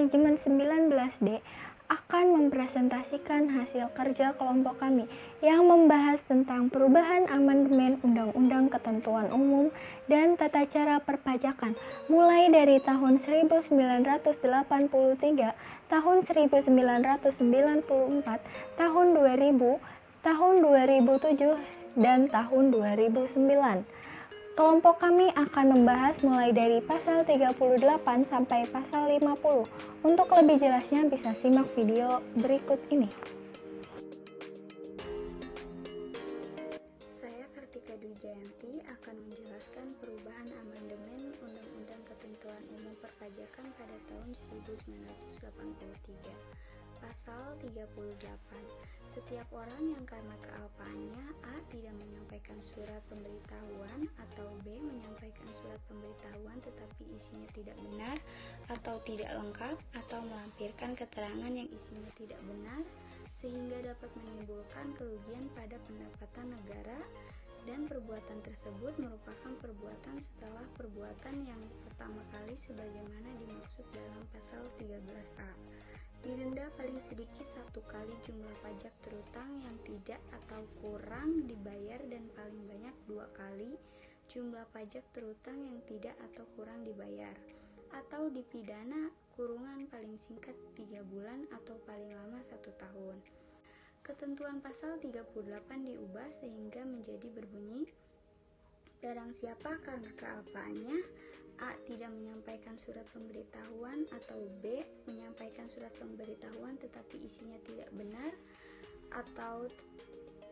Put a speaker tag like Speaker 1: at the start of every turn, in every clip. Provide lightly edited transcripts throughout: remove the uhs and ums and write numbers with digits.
Speaker 1: Manajemen 19D akan mempresentasikan hasil kerja kelompok kami yang membahas tentang perubahan amandemen Undang-Undang Ketentuan Umum dan Tata Cara Perpajakan mulai dari tahun 1983, tahun 1994, tahun 2000, tahun 2007, dan tahun 2009. Kelompok kami akan membahas mulai dari pasal 38 sampai pasal 50. Untuk lebih jelasnya bisa simak video berikut ini.
Speaker 2: Saya Kartika Dwi Jayanti akan menjelaskan perubahan amandemen Undang-Undang Ketentuan Umum Perpajakan pada tahun 1983. Pasal 38. Setiap orang yang karena kealpaannya A. tidak menyampaikan surat pemberitahuan atau B. menyampaikan surat pemberitahuan tetapi isinya tidak benar atau tidak lengkap atau melampirkan keterangan yang isinya tidak benar sehingga dapat menimbulkan kerugian pada pendapatan negara dan perbuatan tersebut merupakan perbuatan setelah perbuatan yang pertama kali sebagaimana dimaksud dalam pasal 13A. Didenda paling sedikit 1 kali jumlah pajak terutang yang tidak atau kurang dibayar dan paling banyak 2 kali jumlah pajak terutang yang tidak atau kurang dibayar, atau dipidana kurungan paling singkat 3 bulan atau paling lama 1 tahun. Ketentuan pasal 38 diubah sehingga menjadi berbunyi, barang siapa karena kealpaannya A. tidak menyampaikan surat pemberitahuan atau B. menyampaikan surat pemberitahuan tetapi isinya tidak benar atau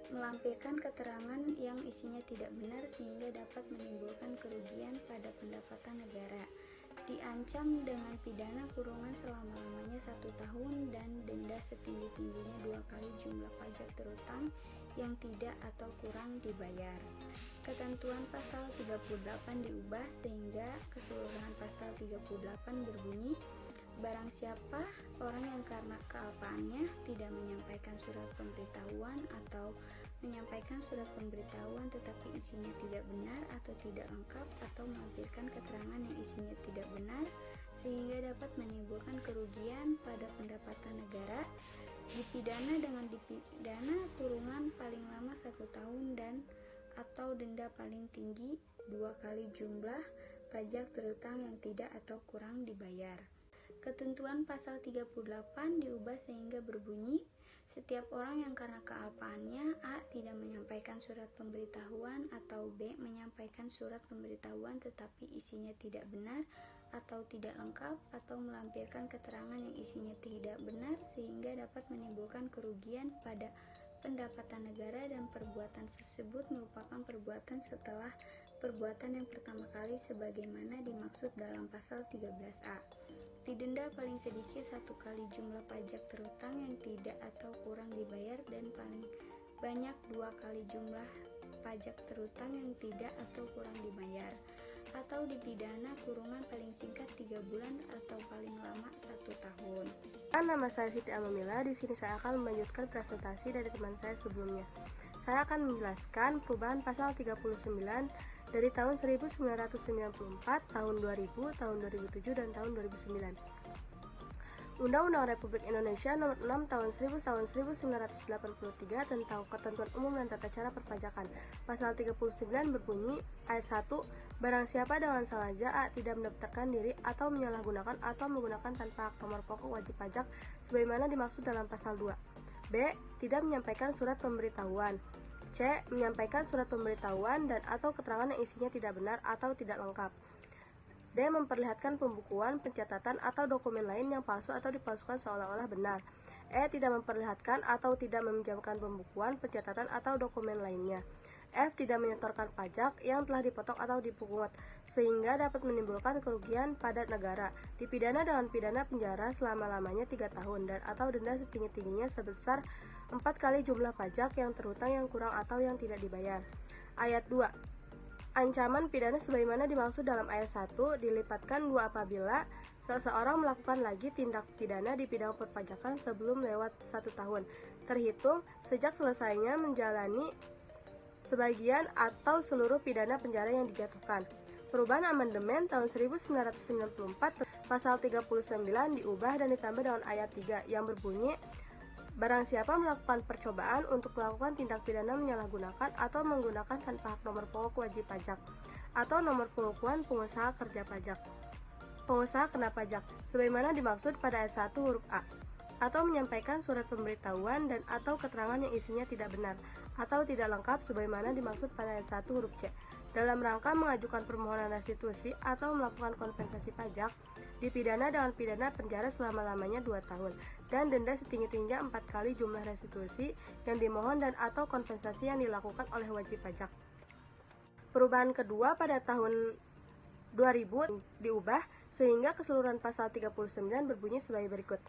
Speaker 2: melampirkan keterangan yang isinya tidak benar sehingga dapat menimbulkan kerugian pada pendapatan negara, diancam dengan pidana kurungan selama-lamanya 1 tahun dan denda setinggi-tingginya 2 kali jumlah pajak terutang yang tidak atau kurang dibayar. Ketentuan pasal 38 diubah sehingga keseluruhan pasal 38 berbunyi, barang siapa orang yang karena kealpaannya tidak menyampaikan surat pemberitahuan atau menyampaikan surat pemberitahuan tetapi isinya tidak benar atau tidak lengkap atau melampirkan keterangan yang isinya tidak benar sehingga dapat menimbulkan kerugian pada pendapatan negara, dipidana dengan dipidana kurungan paling lama 1 tahun dan atau denda paling tinggi 2 kali jumlah pajak terutang yang tidak atau kurang dibayar. Ketentuan pasal 38 diubah sehingga berbunyi, setiap orang yang karena kealpaannya A. tidak menyampaikan surat pemberitahuan atau B. menyampaikan surat pemberitahuan tetapi isinya tidak benar atau tidak lengkap atau melampirkan keterangan yang isinya tidak benar sehingga dapat menimbulkan kerugian pada pendapatan negara dan perbuatan tersebut merupakan perbuatan setelah perbuatan yang pertama kali sebagaimana dimaksud dalam pasal 13A. Didenda paling sedikit 1 kali jumlah pajak terutang yang tidak atau kurang dibayar dan paling banyak 2 kali jumlah pajak terutang yang tidak atau kurang dibayar, atau dipidana kurungan paling singkat 3 bulan atau paling lama 1 tahun.
Speaker 3: Nama saya Siti Amamila. Di sini saya akan melanjutkan presentasi dari teman saya sebelumnya. Saya akan menjelaskan perubahan pasal 39 dari tahun 1994, tahun 2000, tahun 2007, dan tahun 2009. Undang-Undang Republik Indonesia Nomor 6 Tahun 1983 tentang Ketentuan Umum dan Tata Cara Perpajakan. Pasal 39 berbunyi, ayat 1, barang siapa dengan sengaja A. tidak mendaftarkan diri atau menyalahgunakan atau menggunakan tanpa hak nomor pokok wajib pajak sebagaimana dimaksud dalam pasal 2. B. Tidak menyampaikan surat pemberitahuan. C. Menyampaikan surat pemberitahuan dan atau keterangan yang isinya tidak benar atau tidak lengkap. D. Memperlihatkan pembukuan, pencatatan, atau dokumen lain yang palsu atau dipalsukan seolah-olah benar. E. Tidak memperlihatkan atau tidak meminjamkan pembukuan, pencatatan, atau dokumen lainnya. F. Tidak menyetorkan pajak yang telah dipotong atau dipungut sehingga dapat menimbulkan kerugian pada negara, dipidana dengan pidana penjara selama-lamanya 3 tahun dan atau denda setinggi-tingginya sebesar 4 kali jumlah pajak yang terhutang yang kurang atau yang tidak dibayar. Ayat 2. Ancaman pidana sebagaimana dimaksud dalam ayat 1 dilipatkan 2 apabila seseorang melakukan lagi tindak pidana di bidang perpajakan sebelum lewat 1 tahun, terhitung sejak selesainya menjalani sebagian atau seluruh pidana penjara yang dijatuhkan. Perubahan amandemen tahun 1994 pasal 39 diubah dan ditambah dengan ayat 3 yang berbunyi, barang siapa melakukan percobaan untuk melakukan tindak pidana menyalahgunakan atau menggunakan tanpa hak nomor pokok wajib pajak atau nomor pengukuhan pengusaha kerja pajak, pengusaha kena pajak, sebagaimana dimaksud pada ayat 1 huruf A, atau menyampaikan surat pemberitahuan dan atau keterangan yang isinya tidak benar atau tidak lengkap sebagaimana dimaksud pada ayat 1 huruf C, dalam rangka mengajukan permohonan restitusi atau melakukan kompensasi pajak, dipidana dengan pidana penjara selama-lamanya 2 tahun dan denda setinggi-tingginya 4 kali jumlah restitusi yang dimohon dan atau kompensasi yang dilakukan oleh wajib pajak. Perubahan kedua pada tahun 2000 diubah sehingga keseluruhan pasal 39 berbunyi sebagai berikut.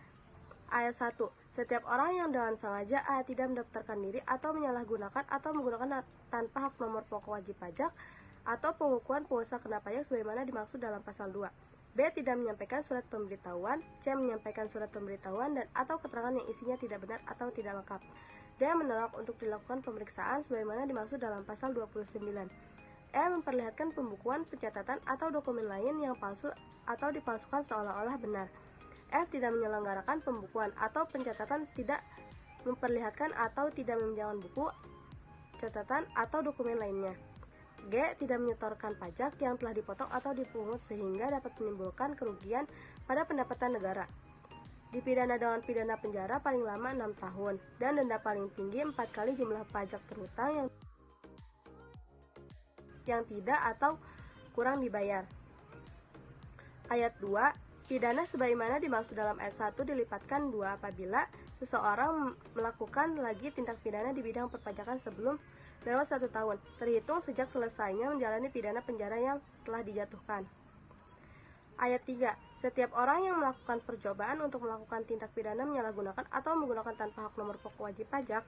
Speaker 3: Ayat 1. Setiap orang yang dengan sengaja A. tidak mendaftarkan diri atau menyalahgunakan atau menggunakan tanpa hak nomor pokok wajib pajak atau pengukuhan pengusaha kena pajak sebagaimana dimaksud dalam pasal 2. B. Tidak menyampaikan surat pemberitahuan. C. Menyampaikan surat pemberitahuan dan atau keterangan yang isinya tidak benar atau tidak lengkap. D. Menolak untuk dilakukan pemeriksaan sebagaimana dimaksud dalam pasal 29. E. Memperlihatkan pembukuan, pencatatan atau dokumen lain yang palsu atau dipalsukan seolah-olah benar. F. Tidak menyelenggarakan pembukuan atau pencatatan, tidak memperlihatkan atau tidak meminjamkan buku, catatan atau dokumen lainnya. G. Tidak menyetorkan pajak yang telah dipotong atau dipungut sehingga dapat menimbulkan kerugian pada pendapatan negara. Dipidana dengan pidana penjara paling lama 6 tahun dan denda paling tinggi 4 kali jumlah pajak terhutang yang tidak atau kurang dibayar. Ayat 2. Pidana sebagaimana dimaksud dalam ayat 1 dilipatkan 2 apabila seseorang melakukan lagi tindak pidana di bidang perpajakan sebelum lewat 1 tahun, terhitung sejak selesainya menjalani pidana penjara yang telah dijatuhkan. Ayat 3. Setiap orang yang melakukan percobaan untuk melakukan tindak pidana menyalahgunakan atau menggunakan tanpa hak nomor pokok wajib pajak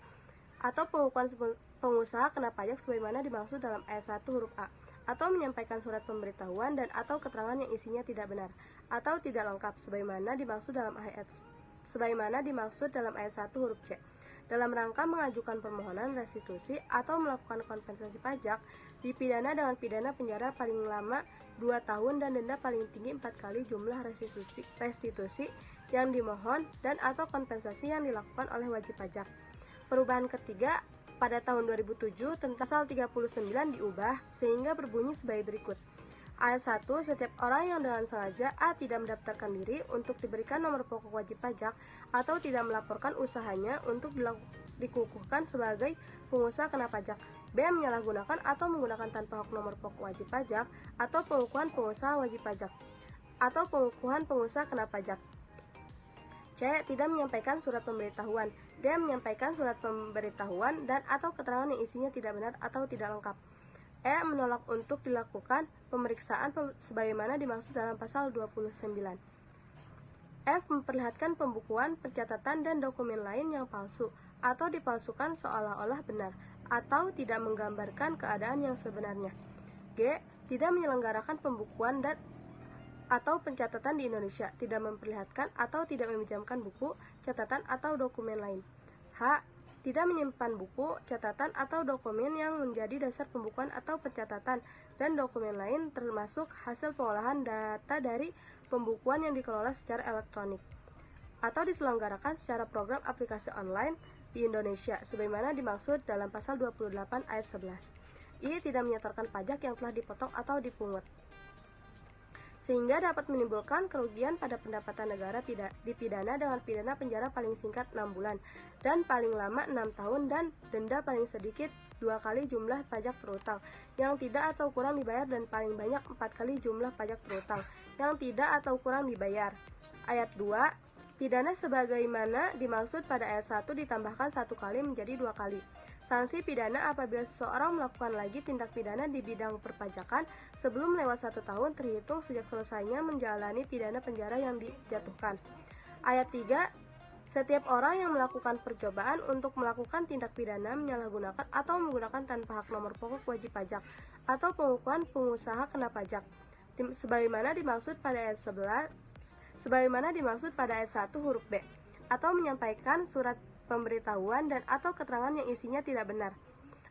Speaker 3: atau pengukuhan pengusaha kena pajak sebagaimana dimaksud dalam ayat 1 huruf A, atau menyampaikan surat pemberitahuan dan atau keterangan yang isinya tidak benar atau tidak lengkap sebagaimana dimaksud dalam ayat 1 huruf C, dalam rangka mengajukan permohonan restitusi atau melakukan kompensasi pajak, dipidana dengan pidana penjara paling lama 2 tahun dan denda paling tinggi 4 kali jumlah restitusi yang dimohon dan atau kompensasi yang dilakukan oleh wajib pajak. Perubahan ketiga pada tahun 2007 tentang pasal 39 diubah sehingga berbunyi sebagai berikut. Ayat 1. Setiap orang yang dengan sengaja A. tidak mendaftarkan diri untuk diberikan nomor pokok wajib pajak atau tidak melaporkan usahanya untuk dikukuhkan sebagai pengusaha kena pajak. B. Menyalahgunakan atau menggunakan tanpa hak nomor pokok wajib pajak atau pengukuhan pengusaha wajib pajak atau pengukuhan pengusaha kena pajak. C. Tidak menyampaikan surat pemberitahuan. D. Menyampaikan surat pemberitahuan dan atau keterangan yang isinya tidak benar atau tidak lengkap. E. Menolak untuk dilakukan pemeriksaan sebagaimana dimaksud dalam pasal 29. F. Memperlihatkan pembukuan, pencatatan dan dokumen lain yang palsu atau dipalsukan seolah-olah benar atau tidak menggambarkan keadaan yang sebenarnya. G. Tidak menyelenggarakan pembukuan dan atau pencatatan di Indonesia, tidak memperlihatkan atau tidak meminjamkan buku, catatan atau dokumen lain. H. Tidak menyimpan buku, catatan atau dokumen yang menjadi dasar pembukuan atau pencatatan dan dokumen lain termasuk hasil pengolahan data dari pembukuan yang dikelola secara elektronik atau diselenggarakan secara program aplikasi online di Indonesia sebagaimana dimaksud dalam pasal 28 ayat 11. I. Tidak menyetorkan pajak yang telah dipotong atau dipungut sehingga dapat menimbulkan kerugian pada pendapatan negara, dipidana dengan pidana penjara paling singkat 6 bulan dan paling lama 6 tahun dan denda paling sedikit 2 kali jumlah pajak terutang yang tidak atau kurang dibayar dan paling banyak 4 kali jumlah pajak terutang yang tidak atau kurang dibayar. Ayat 2. Pidana sebagaimana dimaksud pada ayat 1 ditambahkan 1 kali menjadi 2 kali. Sanksi pidana apabila seseorang melakukan lagi tindak pidana di bidang perpajakan sebelum lewat 1 tahun terhitung sejak selesainya menjalani pidana penjara yang dijatuhkan. Ayat 3. Setiap orang yang melakukan percobaan untuk melakukan tindak pidana menyalahgunakan atau menggunakan tanpa hak nomor pokok wajib pajak atau pengukuhan pengusaha kena pajak sebagaimana dimaksud pada ayat 1 huruf B atau menyampaikan surat pemberitahuan dan atau keterangan yang isinya tidak benar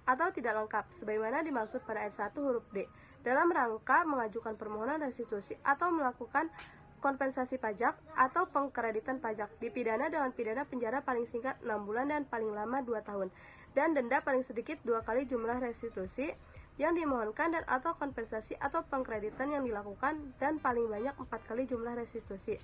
Speaker 3: atau tidak lengkap sebagaimana dimaksud pada ayat 1 huruf D dalam rangka mengajukan permohonan restitusi atau melakukan kompensasi pajak atau pengkreditan pajak, dipidana dengan pidana penjara paling singkat 6 bulan dan paling lama 2 tahun, dan denda paling sedikit 2 kali jumlah restitusi yang dimohonkan dan atau kompensasi atau pengkreditan yang dilakukan, dan paling banyak 4 kali jumlah restitusi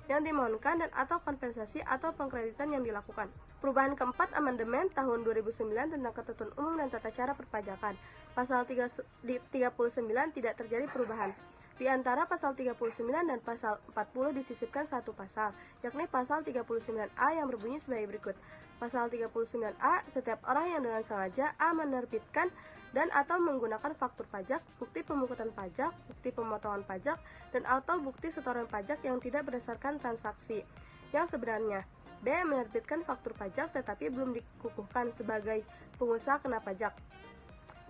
Speaker 3: yang dimohonkan dan atau kompensasi atau pengkreditan yang dilakukan. Perubahan keempat amandemen tahun 2009 tentang ketentuan umum dan tata cara perpajakan. Pasal 39 tidak terjadi perubahan. Di antara pasal 39 dan pasal 40 disisipkan satu pasal, yakni pasal 39A yang berbunyi sebagai berikut. Pasal 39A, setiap orang yang dengan sengaja A menerbitkan dan atau menggunakan faktur pajak, bukti pemungutan pajak, bukti pemotongan pajak, dan atau bukti setoran pajak yang tidak berdasarkan transaksi yang sebenarnya. B. Menerbitkan faktur pajak tetapi belum dikukuhkan sebagai pengusaha kena pajak,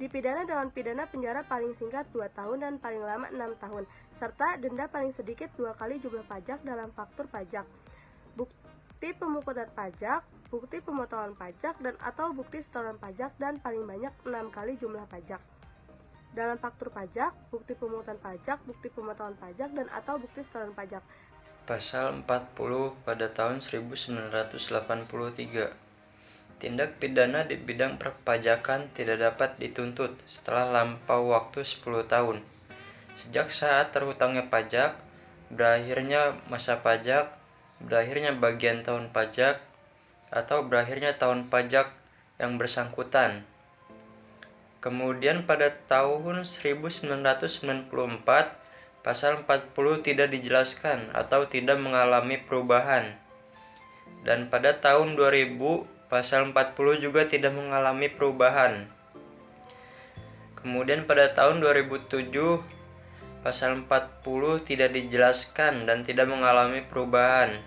Speaker 3: dipidana dengan pidana penjara paling singkat 2 tahun dan paling lama 6 tahun, serta denda paling sedikit 2 kali jumlah pajak dalam faktur pajak, bukti pemungutan pajak, bukti pemotongan pajak, dan atau bukti setoran pajak, dan paling banyak 6 kali jumlah pajak dalam faktur pajak, bukti pemungutan pajak, bukti pemotongan pajak, dan atau bukti setoran pajak.
Speaker 4: Pasal 40 pada tahun 1983. Tindak pidana di bidang perpajakan tidak dapat dituntut setelah lampau waktu 10 tahun. Sejak saat terhutangnya pajak, berakhirnya masa pajak, berakhirnya bagian tahun pajak, atau berakhirnya tahun pajak yang bersangkutan. Kemudian pada tahun 1994, pasal 40 tidak dijelaskan atau tidak mengalami perubahan. Dan pada tahun 2000, pasal 40 juga tidak mengalami perubahan. Kemudian pada tahun 2007, pasal 40 tidak dijelaskan dan tidak mengalami perubahan.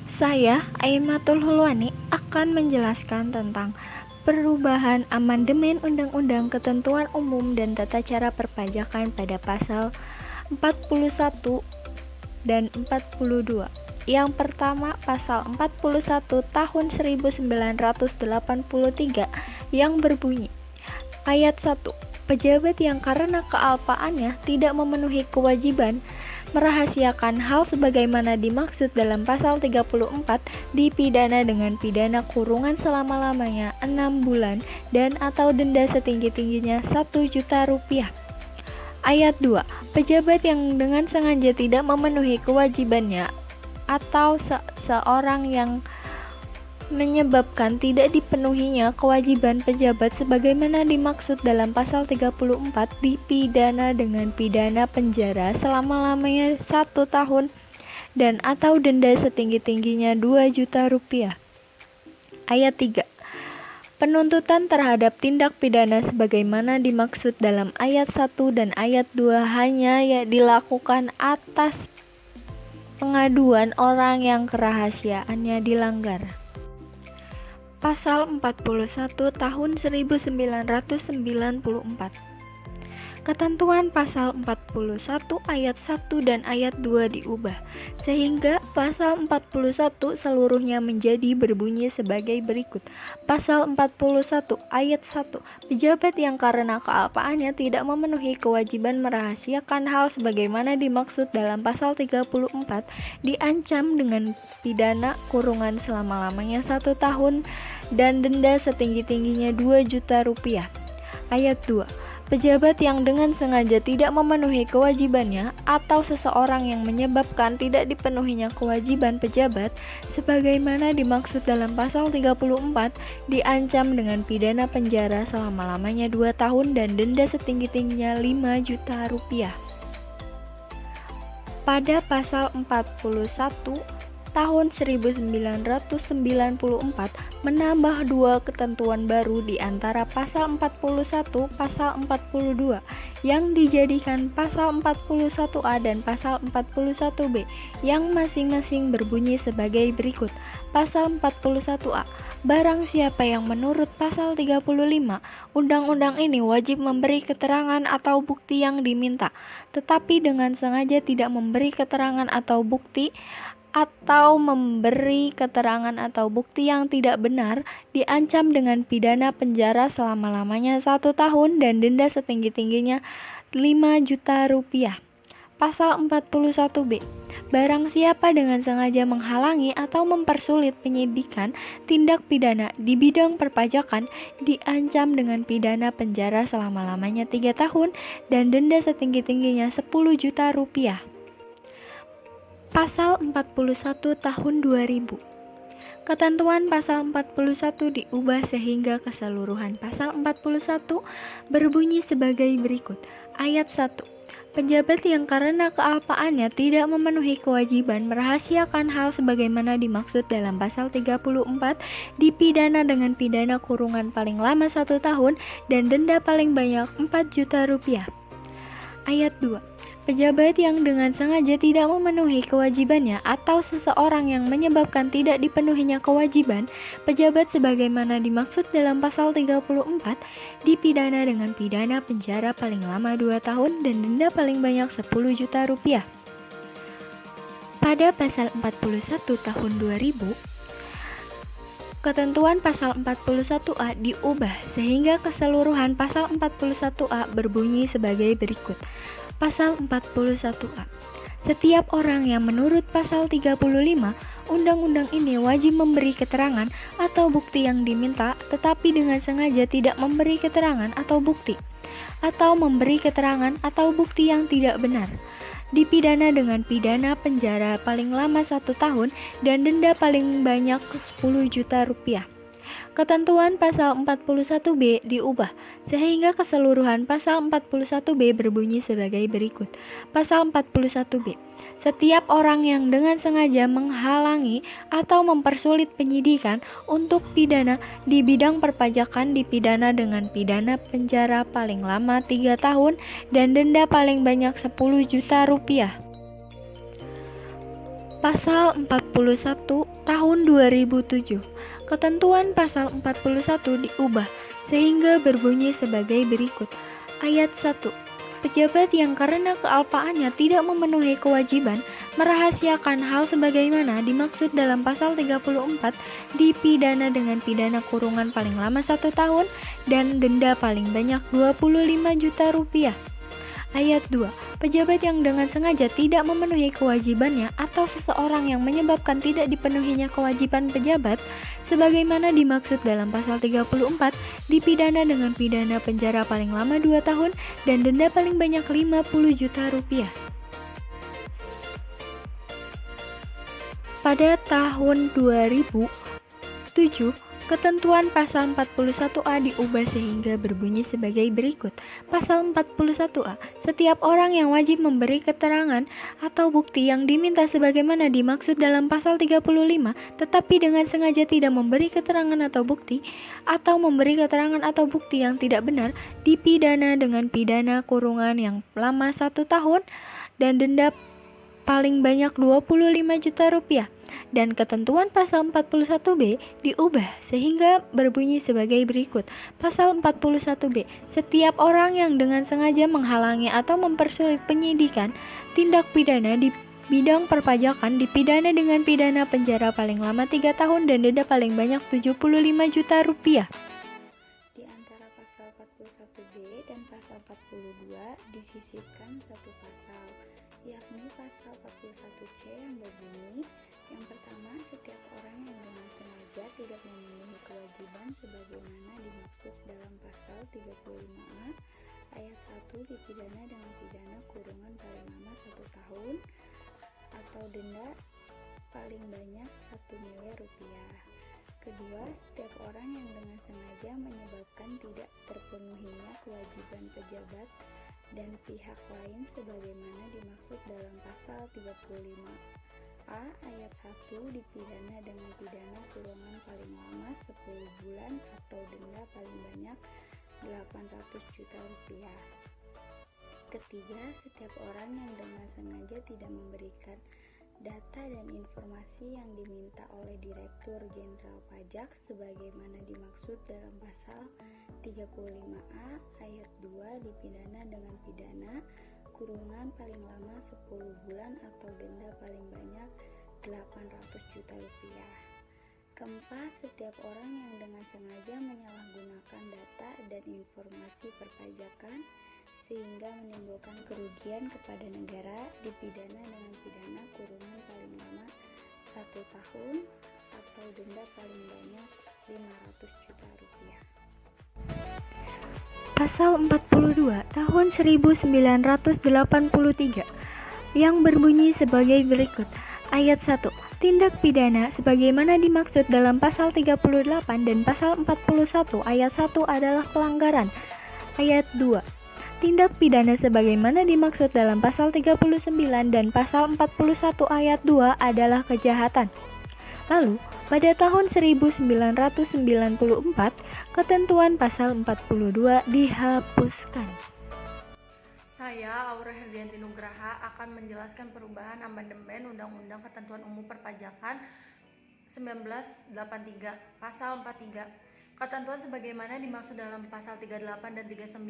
Speaker 1: Saya, Aimatul Hulwani, akan menjelaskan tentang perubahan amandemen Undang-Undang Ketentuan Umum dan Tata Cara Perpajakan pada pasal 41 dan 42. Yang pertama, pasal 41 tahun 1983 yang berbunyi, ayat 1. Pejabat yang karena kealpaannya tidak memenuhi kewajiban merahasiakan hal sebagaimana dimaksud dalam pasal 34 dipidana dengan pidana kurungan selama-lamanya 6 bulan dan atau denda setinggi-tingginya 1 juta rupiah. Ayat 2. Pejabat yang dengan sengaja tidak memenuhi kewajibannya atau seorang yang menyebabkan tidak dipenuhinya kewajiban pejabat sebagaimana dimaksud dalam pasal 34 dipidana dengan pidana penjara selama-lamanya 1 tahun dan atau denda setinggi-tingginya 2 juta rupiah. Ayat 3. Penuntutan terhadap tindak pidana sebagaimana dimaksud dalam ayat 1 dan ayat 2 hanya dilakukan atas pengaduan orang yang kerahasiaannya dilanggar. Pasal 41 tahun 1994. Ketentuan pasal 41 ayat 1 dan ayat 2 diubah, sehingga pasal 41 seluruhnya menjadi berbunyi sebagai berikut. Pasal 41 ayat 1. Pejabat yang karena kealpaannya tidak memenuhi kewajiban merahasiakan hal sebagaimana dimaksud dalam pasal 34 diancam dengan pidana kurungan selama-lamanya 1 tahun dan denda setinggi-tingginya 2 juta rupiah. Ayat 2. Pejabat yang dengan sengaja tidak memenuhi kewajibannya atau seseorang yang menyebabkan tidak dipenuhinya kewajiban pejabat sebagaimana dimaksud dalam pasal 34 diancam dengan pidana penjara selama-lamanya 2 tahun dan denda setinggi-tingginya 5 juta rupiah. Pada pasal 41 tahun 1994 menambah 2 ketentuan baru di antara pasal 41 pasal 42 yang dijadikan pasal 41A dan pasal 41B yang masing-masing berbunyi sebagai berikut. Pasal 41A. Barang siapa yang menurut pasal 35 undang-undang ini wajib memberi keterangan atau bukti yang diminta, tetapi dengan sengaja tidak memberi keterangan atau bukti atau memberi keterangan atau bukti yang tidak benar diancam dengan pidana penjara selama-lamanya 1 tahun dan denda setinggi-tingginya 5 juta rupiah. Pasal 41B. Barang siapa dengan sengaja menghalangi atau mempersulit penyidikan tindak pidana di bidang perpajakan diancam dengan pidana penjara selama-lamanya 3 tahun dan denda setinggi-tingginya 10 juta rupiah. Pasal 41 tahun 2000. Ketentuan pasal 41 diubah sehingga keseluruhan pasal 41 berbunyi sebagai berikut. Ayat 1. Pejabat yang karena kealpaannya tidak memenuhi kewajiban merahasiakan hal sebagaimana dimaksud dalam pasal 34 dipidana dengan pidana kurungan paling lama 1 tahun dan denda paling banyak 4 juta rupiah. Ayat 2. Pejabat yang dengan sengaja tidak memenuhi kewajibannya atau seseorang yang menyebabkan tidak dipenuhinya kewajiban pejabat sebagaimana dimaksud dalam pasal 34 dipidana dengan pidana penjara paling lama 2 tahun dan denda paling banyak 10 juta rupiah. Pada pasal 41 tahun 2000, ketentuan pasal 41A diubah sehingga keseluruhan pasal 41A berbunyi sebagai berikut. Pasal 41A. Setiap orang yang menurut pasal 35 Undang-undang ini wajib memberi keterangan atau bukti yang diminta tetapi dengan sengaja tidak memberi keterangan atau bukti atau memberi keterangan atau bukti yang tidak benar dipidana dengan pidana penjara paling lama 1 tahun dan denda paling banyak 10 juta rupiah. Ketentuan pasal 41B diubah sehingga keseluruhan pasal 41B berbunyi sebagai berikut. Pasal 41B. Setiap orang yang dengan sengaja menghalangi atau mempersulit penyidikan untuk pidana di bidang perpajakan dipidana dengan pidana penjara paling lama 3 tahun dan denda paling banyak 10 juta rupiah. Pasal 41 tahun 2007. Ketentuan pasal 41 diubah sehingga berbunyi sebagai berikut. Ayat 1. Pejabat yang karena kealpaannya tidak memenuhi kewajiban merahasiakan hal sebagaimana dimaksud dalam pasal 34 dipidana dengan pidana kurungan paling lama 1 tahun dan denda paling banyak 25 juta rupiah. Ayat 2. Pejabat yang dengan sengaja tidak memenuhi kewajibannya atau seseorang yang menyebabkan tidak dipenuhinya kewajiban pejabat sebagaimana dimaksud dalam pasal 34 dipidana dengan pidana penjara paling lama 2 tahun dan denda paling banyak 50 juta rupiah. Pada tahun 2007, ketentuan pasal 41A diubah sehingga berbunyi sebagai berikut. Pasal 41A. Setiap orang yang wajib memberi keterangan atau bukti yang diminta sebagaimana dimaksud dalam pasal 35 tetapi dengan sengaja tidak memberi keterangan atau bukti atau memberi keterangan atau bukti yang tidak benar dipidana dengan pidana kurungan yang lama 1 tahun dan denda paling banyak 25 juta rupiah. Dan ketentuan pasal 41B diubah sehingga berbunyi sebagai berikut. Pasal 41B. Setiap orang yang dengan sengaja menghalangi atau mempersulit penyidikan tindak pidana di bidang perpajakan dipidana dengan pidana penjara paling lama 3 tahun dan denda paling banyak 75 juta rupiah.
Speaker 2: Di antara pasal 41B dan pasal 42 disisipkan satu pasal, yakni pasal 41C yang berbunyi. Yang pertama, setiap orang yang dengan sengaja tidak memenuhi kewajiban sebagaimana dimaksud dalam pasal 35A ayat 1 dipidana dengan pidana kurungan paling lama 1 tahun atau denda paling banyak 1 miliar rupiah. Kedua, setiap orang yang dengan sengaja menyebabkan tidak terpenuhinya kewajiban pejabat dan pihak lain sebagaimana dimaksud dalam pasal 35A ayat 1 dipidana dengan pidana kurungan paling lama 10 bulan atau denda paling banyak 800 juta rupiah. Ketiga, setiap orang yang dengan sengaja tidak memberikan data dan informasi yang diminta oleh Direktur Jenderal Pajak sebagaimana dimaksud dalam pasal 35A ayat 2 dipidana dengan pidana kurungan paling lama 10 bulan atau denda paling banyak 800 juta rupiah. Keempat, setiap orang yang dengan sengaja menyalahgunakan data dan informasi perpajakan sehingga menimbulkan kerugian kepada negara dipidana dengan pidana kurungan paling lama 1 tahun atau denda paling banyak 500 juta rupiah.
Speaker 1: Pasal 42 tahun 1983 yang berbunyi sebagai berikut. Ayat 1. Tindak pidana sebagaimana dimaksud dalam pasal 38 dan pasal 41 ayat 1 adalah pelanggaran. Ayat 2. Tindak pidana sebagaimana dimaksud dalam pasal 39 dan pasal 41 ayat 2 adalah kejahatan. Lalu, pada tahun 1994, ketentuan pasal 42 dihapuskan.
Speaker 3: Saya, Aura Herdianti Nugraha, akan menjelaskan perubahan amandemen Undang-Undang Ketentuan Umum Perpajakan 1983, Pasal 43. Ketentuan sebagaimana dimaksud dalam Pasal 38 dan 39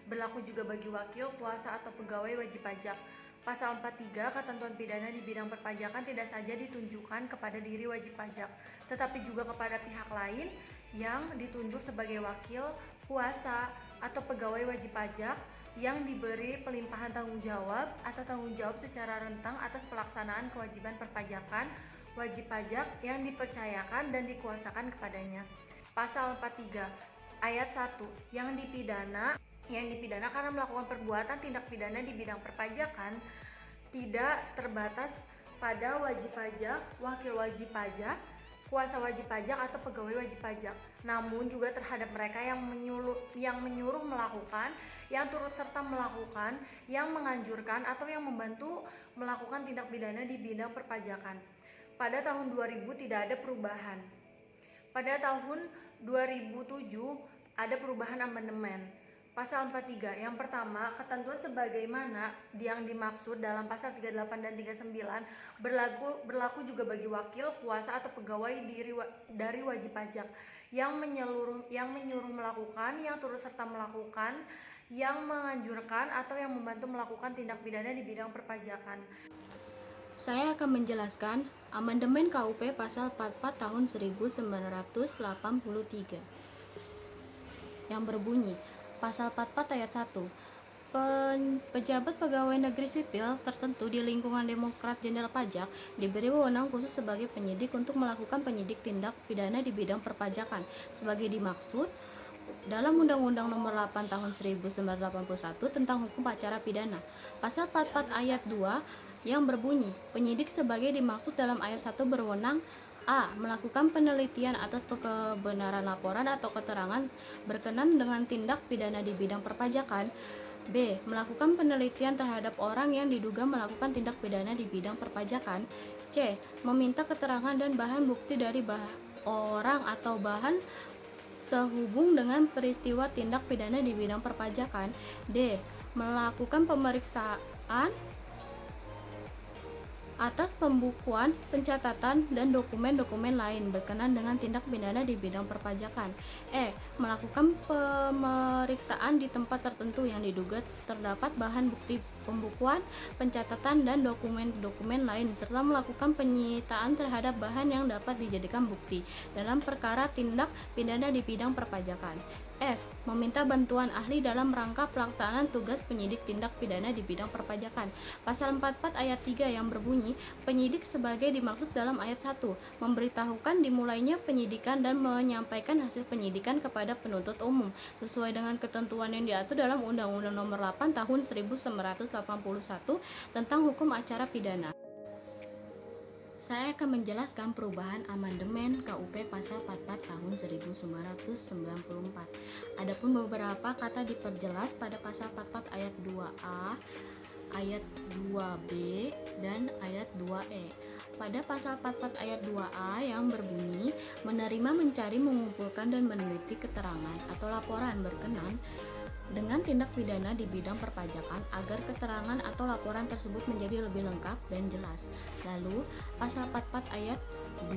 Speaker 3: berlaku juga bagi wakil, kuasa, atau pegawai wajib pajak. Pasal 43, ketentuan pidana di bidang perpajakan tidak saja ditunjukkan kepada diri wajib pajak, tetapi juga kepada pihak lain yang ditunjuk sebagai wakil, kuasa, atau pegawai wajib pajak yang diberi pelimpahan tanggung jawab atau tanggung jawab secara rentang atas pelaksanaan kewajiban perpajakan wajib pajak yang dipercayakan dan dikuasakan kepadanya. Pasal 43 ayat 1 yang dipidana karena melakukan perbuatan tindak pidana di bidang perpajakan tidak terbatas pada wajib pajak, wakil wajib pajak, kuasa wajib pajak, atau pegawai wajib pajak, namun juga terhadap mereka yang menyuruh melakukan, yang turut serta melakukan, yang menganjurkan, atau yang membantu melakukan tindak pidana di bidang perpajakan. Pada tahun 2000 tidak ada perubahan. Pada tahun 2007 ada perubahan amandemen. Pasal 43, yang pertama, ketentuan sebagaimana yang dimaksud dalam pasal 38 dan 39 berlaku juga bagi wakil, kuasa, atau pegawai dari wajib pajak yang menyuruh melakukan, yang turut serta melakukan, yang menganjurkan, atau yang membantu melakukan tindak pidana di bidang perpajakan.
Speaker 5: Saya akan menjelaskan amandemen KUP pasal 44 tahun 1983 yang berbunyi Pasal 44 ayat 1. Pejabat pegawai negeri sipil tertentu di lingkungan Direktorat Jenderal Pajak diberi wewenang khusus sebagai penyidik untuk melakukan penyidik tindak pidana di bidang perpajakan sebagai dimaksud dalam Undang-Undang Nomor 8 Tahun 1981 tentang Hukum Acara Pidana. Pasal 44 ayat 2 yang berbunyi, penyidik sebagai dimaksud dalam ayat 1 berwenang A. Melakukan penelitian atas kebenaran laporan atau keterangan berkenan dengan tindak pidana di bidang perpajakan. B. Melakukan penelitian terhadap orang yang diduga melakukan tindak pidana di bidang perpajakan. C. Meminta keterangan dan bahan bukti dari orang atau bahan sehubung dengan peristiwa tindak pidana di bidang perpajakan. D. Melakukan pemeriksaan atas pembukuan, pencatatan, dan dokumen-dokumen lain berkenaan dengan tindak pidana di bidang perpajakan. E. Melakukan pemeriksaan di tempat tertentu yang diduga terdapat bahan bukti pembukuan, pencatatan, dan dokumen-dokumen lain, serta melakukan penyitaan terhadap bahan yang dapat dijadikan bukti dalam perkara tindak pidana di bidang perpajakan. F. Meminta bantuan ahli dalam rangka pelaksanaan tugas penyidik tindak pidana di bidang perpajakan. Pasal 44 ayat 3 yang berbunyi, penyidik sebagai dimaksud dalam ayat 1, memberitahukan dimulainya penyidikan dan menyampaikan hasil penyidikan kepada penuntut umum, sesuai dengan ketentuan yang diatur dalam Undang-Undang Nomor 8 Tahun 1981 tentang Hukum Acara Pidana. Saya akan menjelaskan perubahan amandemen KUP pasal 44 tahun 1994. Adapun beberapa kata diperjelas pada pasal 44 ayat 2A, ayat 2B, dan ayat 2E. Pada pasal 44 ayat 2A yang berbunyi, menerima, mencari, mengumpulkan, dan meneliti keterangan atau laporan berkenan dengan tindak pidana di bidang perpajakan agar keterangan atau laporan tersebut menjadi lebih lengkap dan jelas. Lalu, pasal 44 ayat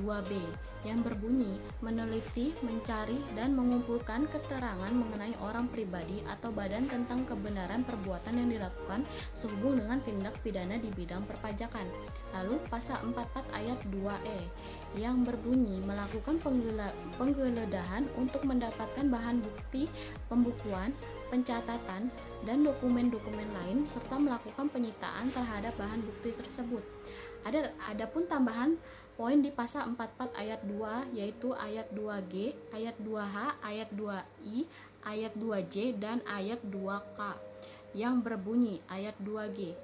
Speaker 5: 2B yang berbunyi meneliti, mencari, dan mengumpulkan keterangan mengenai orang pribadi atau badan tentang kebenaran perbuatan yang dilakukan sehubung dengan tindak pidana di bidang perpajakan. Lalu pasal 44 ayat 2E yang berbunyi melakukan penggeledahan untuk mendapatkan bahan bukti, pembukuan, pencatatan, dan dokumen-dokumen lain serta melakukan penyitaan terhadap bahan bukti tersebut. Adapun tambahan poin di pasal 44 ayat 2 yaitu ayat 2G, ayat 2H, ayat 2I, ayat 2J, dan ayat 2K yang berbunyi ayat 2G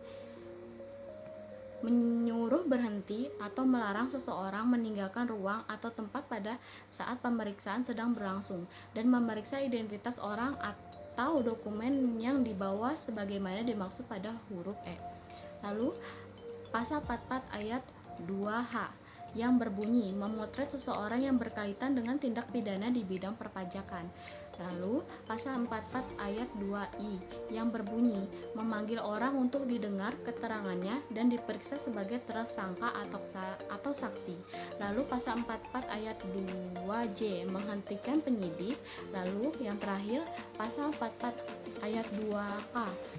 Speaker 5: menyuruh berhenti atau melarang seseorang meninggalkan ruang atau tempat pada saat pemeriksaan sedang berlangsung dan memeriksa identitas orang atau dokumen yang dibawa sebagaimana dimaksud pada huruf E. Lalu pasal 44 ayat 2H yang berbunyi memotret seseorang yang berkaitan dengan tindak pidana di bidang perpajakan. Lalu pasal 44 ayat 2I yang berbunyi memanggil orang untuk didengar keterangannya dan diperiksa sebagai tersangka atau saksi. Lalu pasal 44 ayat 2J menghentikan penyidik. Lalu yang terakhir pasal 44 ayat 2K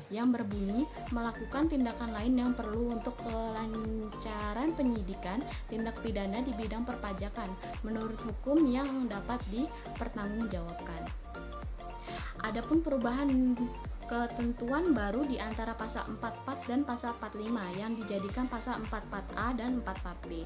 Speaker 5: yang berbunyi melakukan tindakan lain yang perlu untuk kelancaran penyidikan tindak pidana di bidang perpajakan menurut hukum yang dapat dipertanggungjawabkan. Adapun perubahan ketentuan baru di antara pasal 44 dan pasal 45 yang dijadikan pasal 44A dan 44B.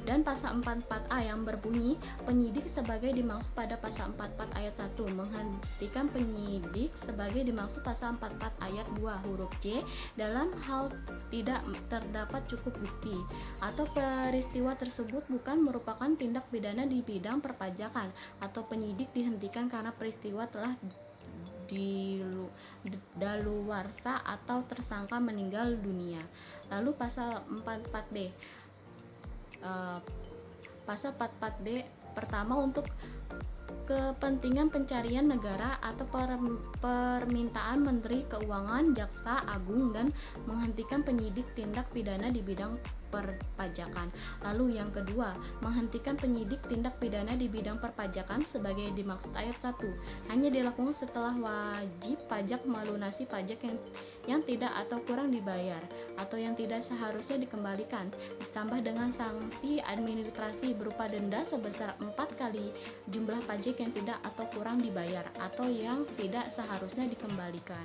Speaker 5: Dan pasal 44A yang berbunyi penyidik sebagai dimaksud pada pasal 44 ayat 1 menghentikan penyidik sebagai dimaksud pasal 44 ayat 2 huruf C dalam hal tidak terdapat cukup bukti atau peristiwa tersebut bukan merupakan tindak pidana di bidang perpajakan atau penyidik dihentikan karena peristiwa telah daluarsa atau tersangka meninggal dunia. Lalu pasal 44B pasal 44B pertama untuk kepentingan pencarian negara atau permintaan Menteri Keuangan, Jaksa Agung dan menghentikan penyidik tindak pidana di bidang perpajakan. Lalu yang kedua, menghentikan penyidik tindak pidana di bidang perpajakan sebagai dimaksud ayat 1 hanya dilakukan setelah wajib pajak melunasi pajak yang tidak atau kurang dibayar atau yang tidak seharusnya dikembalikan, ditambah dengan sanksi administrasi berupa denda sebesar 4 kali jumlah pajak yang tidak atau kurang dibayar atau yang tidak seharusnya dikembalikan.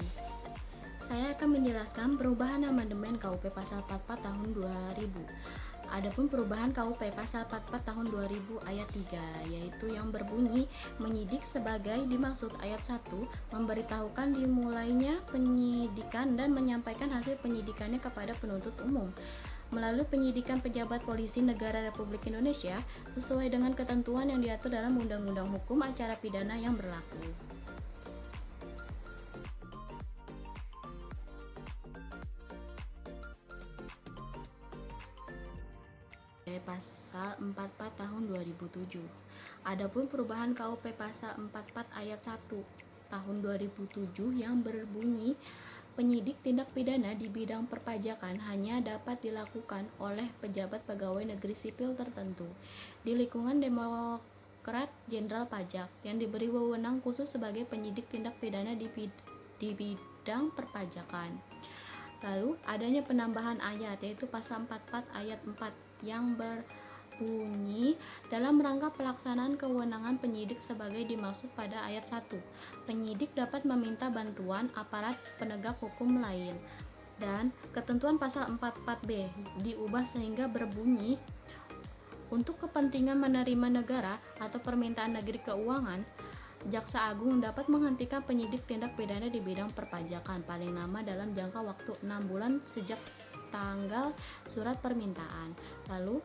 Speaker 5: Saya akan menjelaskan perubahan amandemen KUP pasal 44 tahun 2000. Adapun perubahan KUP pasal 44 tahun 2000 ayat 3 yaitu yang berbunyi menyidik sebagai dimaksud ayat 1 memberitahukan dimulainya penyidikan dan menyampaikan hasil penyidikannya kepada penuntut umum melalui penyidikan pejabat polisi negara Republik Indonesia sesuai dengan ketentuan yang diatur dalam Undang-Undang Hukum Acara Pidana yang berlaku. Pasal 44 tahun 2007. Adapun perubahan KUP pasal 44 ayat 1 tahun 2007 yang berbunyi penyidik tindak pidana di bidang perpajakan hanya dapat dilakukan oleh pejabat pegawai negeri sipil tertentu di lingkungan Direktorat Jenderal Pajak yang diberi wewenang khusus sebagai penyidik tindak pidana di bidang perpajakan. Lalu adanya penambahan ayat yaitu pasal 44 ayat 4 yang berbunyi dalam rangka pelaksanaan kewenangan penyidik sebagai dimaksud pada ayat 1 penyidik dapat meminta bantuan aparat penegak hukum lain dan ketentuan pasal 44B diubah sehingga berbunyi untuk kepentingan menerima negara atau permintaan negeri keuangan Jaksa Agung dapat menghentikan penyidik tindak pidana di bidang perpajakan paling lama dalam jangka waktu 6 bulan sejak tanggal surat permintaan. Lalu,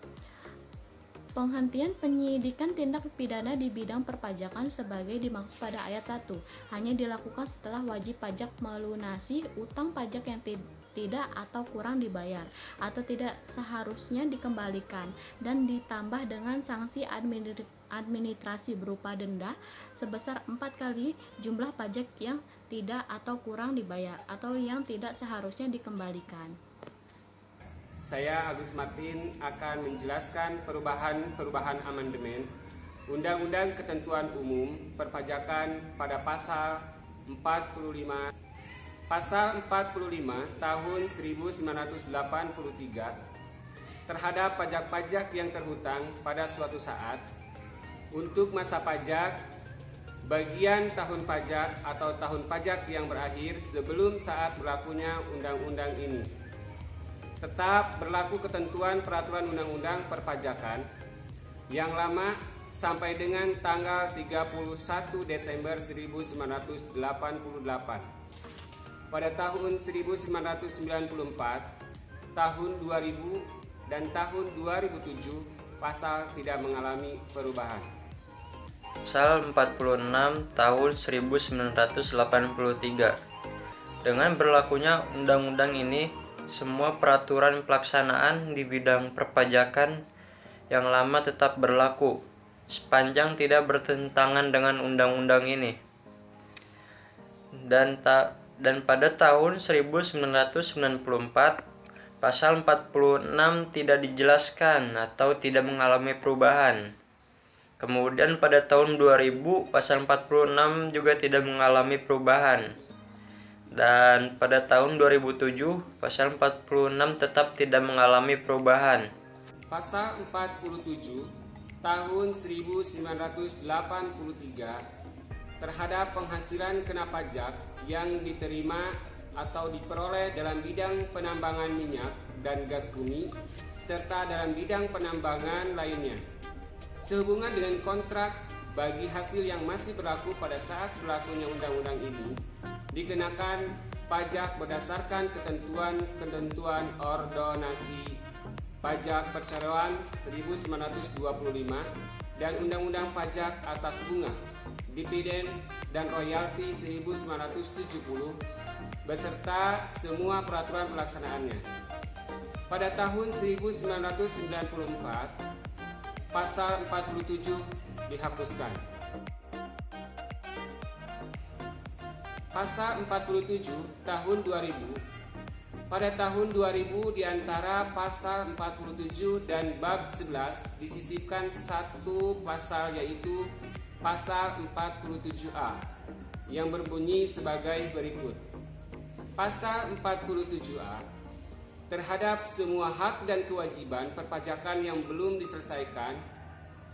Speaker 5: penghentian penyidikan tindak pidana di bidang perpajakan sebagai dimaksud pada ayat 1 hanya dilakukan setelah wajib pajak melunasi utang pajak yang tidak atau kurang dibayar atau tidak seharusnya dikembalikan dan ditambah dengan sanksi administrasi berupa denda sebesar 4 kali jumlah pajak yang tidak atau kurang dibayar atau yang tidak seharusnya dikembalikan.
Speaker 6: Saya Agus Martin akan menjelaskan perubahan amandemen Undang-Undang Ketentuan Umum Perpajakan pada Pasal 45 tahun 1983 terhadap pajak-pajak yang terhutang pada suatu saat untuk masa pajak, bagian tahun pajak atau tahun pajak yang berakhir sebelum saat berlakunya undang-undang ini. Tetap berlaku ketentuan peraturan undang-undang perpajakan yang lama sampai dengan tanggal 31 Desember 1988. Pada tahun 1994, tahun 2000, dan tahun 2007 pasal tidak mengalami perubahan.
Speaker 4: Pasal 46 tahun 1983. Dengan berlakunya undang-undang ini, semua peraturan pelaksanaan di bidang perpajakan yang lama tetap berlaku, sepanjang tidak bertentangan dengan undang-undang ini. Dan pada tahun 1994, pasal 46 tidak dijelaskan atau tidak mengalami perubahan. Kemudian pada tahun 2000, pasal 46 juga tidak mengalami perubahan. Dan pada tahun 2007, pasal 46 tetap tidak mengalami perubahan.
Speaker 6: Pasal 47 tahun 1983 terhadap penghasilan kena pajak yang diterima atau diperoleh dalam bidang penambangan minyak dan gas bumi serta dalam bidang penambangan lainnya. Sehubungan dengan kontrak bagi hasil yang masih berlaku pada saat berlakunya undang-undang ini dikenakan pajak berdasarkan ketentuan ordonansi pajak perseroan 1925 dan undang-undang pajak atas bunga, dividen dan royalti 1970 beserta semua peraturan pelaksanaannya. Pada tahun 1994, pasal 47 dihapuskan. Pasal 47 tahun 2000. Pada tahun 2000 di antara pasal 47 dan bab 11 disisipkan satu pasal, yaitu pasal 47A yang berbunyi sebagai berikut. Pasal 47A, terhadap semua hak dan kewajiban perpajakan yang belum diselesaikan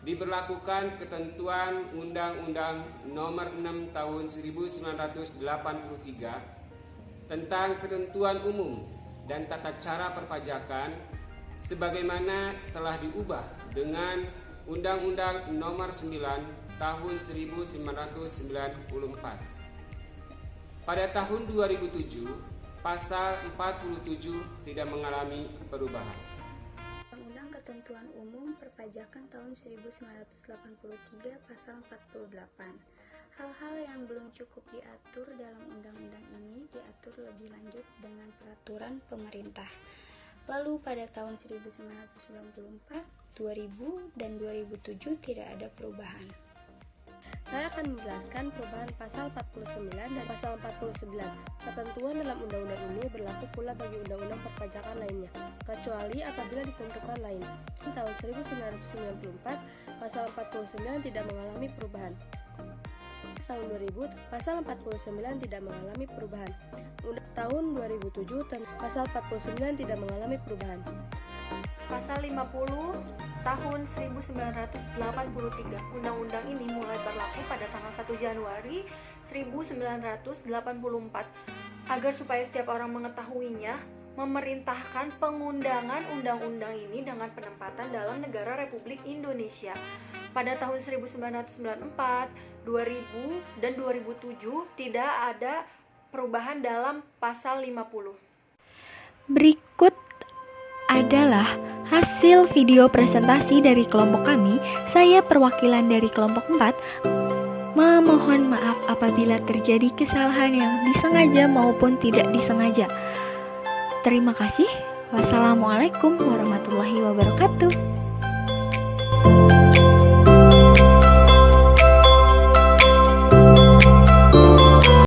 Speaker 6: diberlakukan ketentuan Undang-Undang Nomor 6 Tahun 1983 tentang ketentuan umum dan tata cara perpajakan sebagaimana telah diubah dengan Undang-Undang Nomor 9 Tahun 1994. Pada tahun 2007, Pasal 47 tidak mengalami perubahan.
Speaker 2: Undang-Undang Ketentuan Umum Perpajakan tahun 1983 Pasal 48. Hal-hal yang belum cukup diatur dalam undang-undang ini diatur lebih lanjut dengan peraturan pemerintah. Lalu pada tahun 1994, 2000, dan 2007 tidak ada perubahan.
Speaker 3: Saya akan menjelaskan perubahan pasal 49 dan pasal 49. Ketentuan dalam undang-undang ini berlaku pula bagi undang-undang perpajakan lainnya, kecuali apabila ditentukan lain. Tahun 1994, pasal 49 tidak mengalami perubahan. Tahun 2000, pasal 49 tidak mengalami perubahan. Tahun 2007, pasal 49 tidak mengalami perubahan.
Speaker 7: Pasal 50 tahun 1983. Undang-undang ini mulai berlaku pada tanggal 1 Januari 1984. Agar supaya setiap orang mengetahuinya, memerintahkan pengundangan undang-undang ini dengan penempatan dalam negara Republik Indonesia. Pada tahun 1994, 2000, dan 2007 tidak ada perubahan dalam pasal 50.
Speaker 1: Berikut adalah hasil video presentasi dari kelompok kami. Saya perwakilan dari kelompok 4 memohon maaf apabila terjadi kesalahan yang disengaja maupun tidak disengaja. Terima kasih. Wassalamualaikum warahmatullahi wabarakatuh.